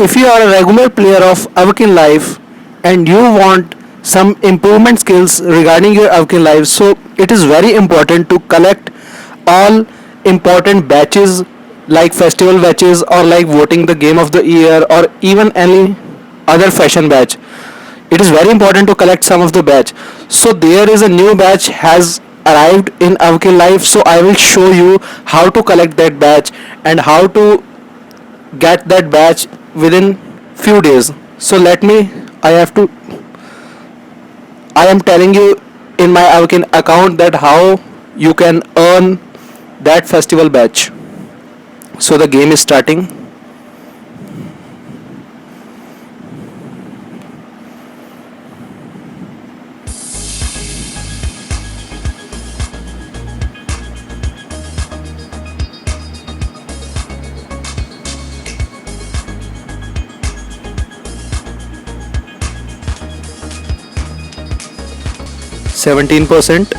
If you are a regular player of Avakin Life and you want some improvement skills regarding your Avakin Life, so it is very important to collect all important batches like festival batches or like voting the game of the year or even any other fashion batch. It is very important to collect some of the batch. So there is a new batch has arrived in Avakin Life, so I will show you how to collect that batch and how to get that batch within few days. So let me, I have to, I am telling you in my Avakin account that how you can earn that festival batch. So the game is starting. 17%.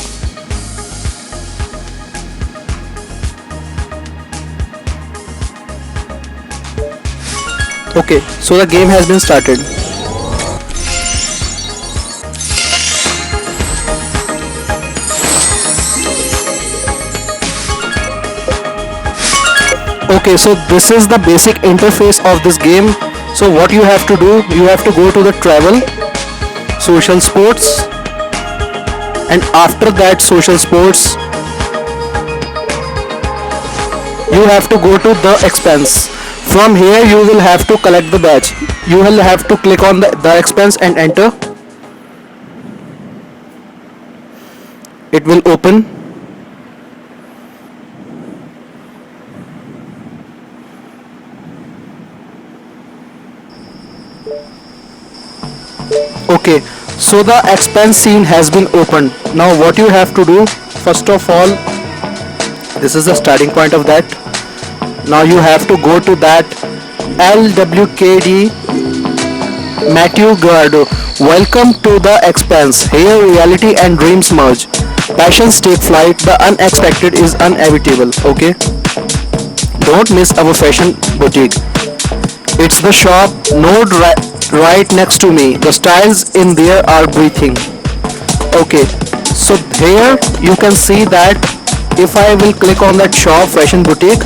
Okay, so the game has been started. Okay, so this is the basic interface of this game. So what you have to do, you have to go to the travel, social sports, and after that social sports, you have to go to the expense. From here you will have to collect the badge. You will have to click on the expense and enter. It will open. Okay, so the expense scene has been opened. Now what you have to do, first of all, this is the starting point of that. Now you have to go to that LWKD Matthew Guardo. Welcome to the expense. Here reality and dreams merge. Passions take flight. The unexpected is inevitable. Okay. Don't miss our fashion boutique. It's the shop node right next to me. The styles in there are breathing. Okay. So here you can see that if I will click on that shop fashion boutique,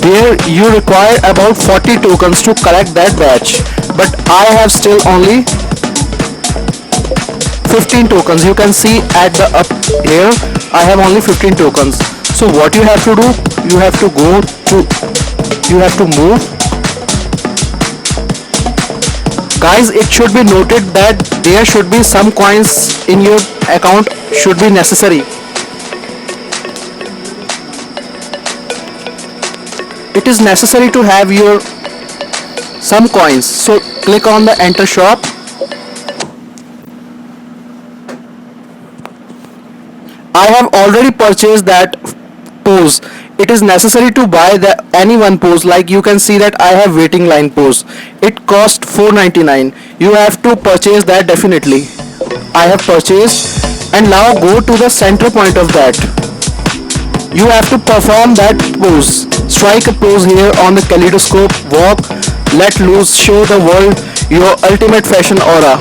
there you require about 40 tokens to collect that badge, but I have still only 15 tokens. You can see at the up here I have only 15 tokens. So what you have to do, you have to go to, you have to move. Guys, it should be noted that there should be some coins in your account should be necessary. It is necessary to have your some coins. So click on the enter shop. I have already purchased that pose. It is necessary to buy the any one pose. Like you can see that I have waiting line pose. It cost 4.99. You have to purchase that definitely. I have purchased, and now go to the center point of that. You have to perform that pose. Strike a pose here on the kaleidoscope. Walk, let loose, show the world your ultimate fashion aura.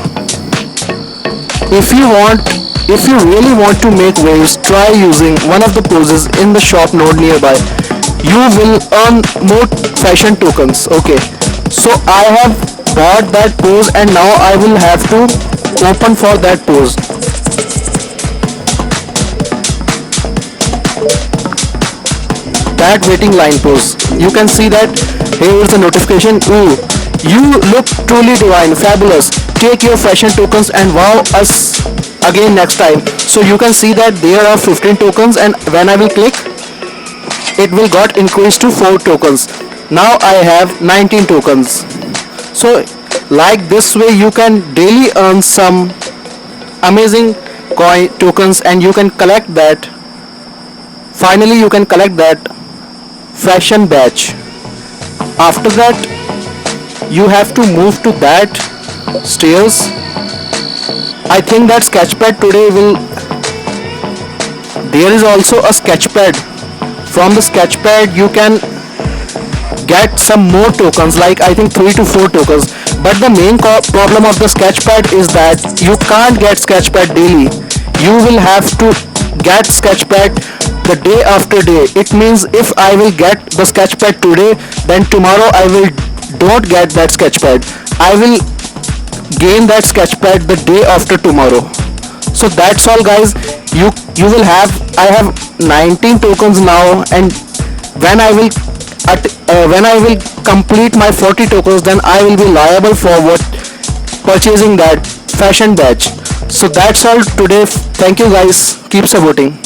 If you want, if you really want to make waves, try using one of the poses in the shop node nearby. You will earn more fashion tokens. Okay, so I have bought that pose and now I will have to open for that pose. That waiting line pose. You can see that here is the notification. Ooh, you look truly divine, fabulous. Take your fashion tokens and wow us again next time. So you can see that there are 15 tokens, and when I will click, it will got increased to 4 tokens. Now I have 19 tokens. So like this way you can daily earn some amazing coin tokens, and you can collect that. Finally you can collect that fashion badge. After that you have to move to that stairs. I think that sketchpad today will, there is also a sketchpad. From the sketchpad you can get some more tokens, like I think 3 to 4 tokens. But the main problem of the sketchpad is that you can't get sketchpad daily. You will have to get sketchpad the day after day. It means if I will get the sketchpad today, then tomorrow I will don't get that sketchpad. I will gain that sketchpad the day after tomorrow. So that's all guys. You will have, I have 19 tokens now, and when I will when I will complete my 40 tokens, then I will be liable for what purchasing that fashion badge. So that's all today. Thank you guys, keep supporting.